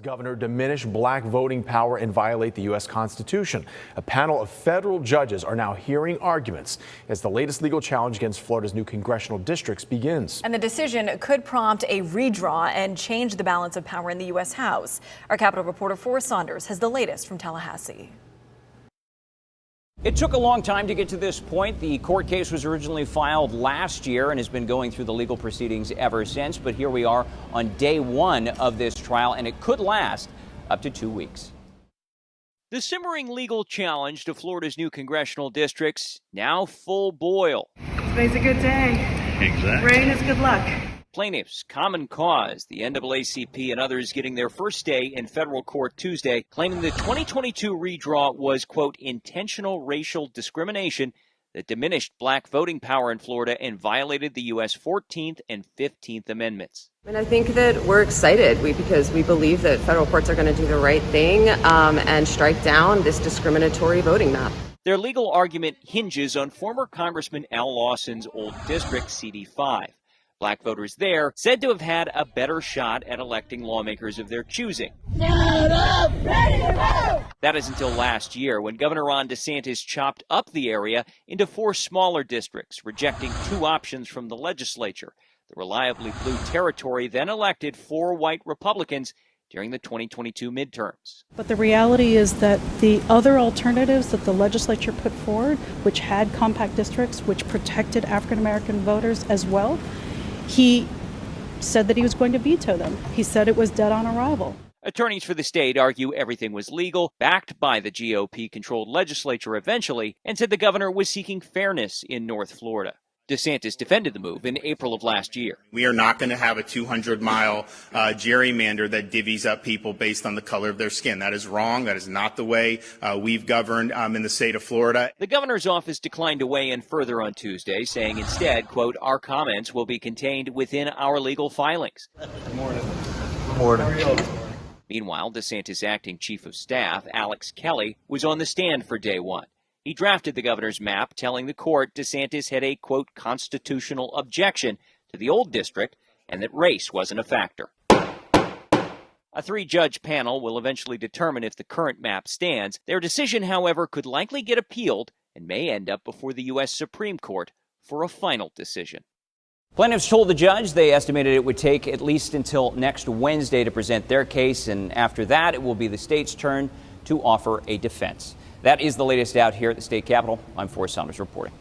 Governor diminish black voting power and violate the U.S. Constitution. A panel of federal judges are now hearing arguments as the latest legal challenge against Florida's new congressional districts begins. And the decision could prompt a redraw and change the balance of power in the U.S. House. Our Capitol reporter Forrest Saunders has the latest from Tallahassee. It took a long time to get to this point. The court case was originally filed last year and has been going through the legal proceedings ever since. But here we are on day one of this trial, and it could last up to 2 weeks. The simmering legal challenge to Florida's new congressional districts now full boil. Today's a good day. Exactly. Rain is good luck. Plaintiffs, Common Cause, the NAACP, and others getting their first day in federal court Tuesday, claiming the 2022 redraw was, quote, intentional racial discrimination that diminished black voting power in Florida and violated the U.S. 14th and 15th Amendments. And I think that we're excited because we believe that federal courts are going to do the right thing and strike down this discriminatory voting map. Their legal argument hinges on former Congressman Al Lawson's old district, CD5. Black voters there said to have had a better shot at electing lawmakers of their choosing. That is until last year, when Governor Ron DeSantis chopped up the area into 4 smaller districts, rejecting 2 options from the legislature. The reliably blue territory then elected 4 white Republicans during the 2022 midterms. But the reality is that the other alternatives that the legislature put forward, which had compact districts, which protected African American voters as well, he said that he was going to veto them. He said it was dead on arrival. Attorneys for the state argue everything was legal, backed by the GOP-controlled legislature eventually, and said the governor was seeking fairness in North Florida. DeSantis defended the move in April of last year. We are not going to have a 200-mile gerrymander that divvies up people based on the color of their skin. That is wrong. That is not the way we've governed in the state of Florida. The governor's office declined to weigh in further on Tuesday, saying instead, quote, our comments will be contained within our legal filings. Good morning. Good morning. Meanwhile, DeSantis' acting chief of staff, Alex Kelly, was on the stand for day one. He drafted the governor's map, telling the court DeSantis had a, quote, constitutional objection to the old district and that race wasn't a factor. A 3-judge panel will eventually determine if the current map stands. Their decision, however, could likely get appealed and may end up before the U.S. Supreme Court for a final decision. Plaintiffs told the judge they estimated it would take at least until next Wednesday to present their case, and after that, it will be the state's turn to offer a defense. That is the latest out here at the state capitol. I'm Forrest Saunders reporting.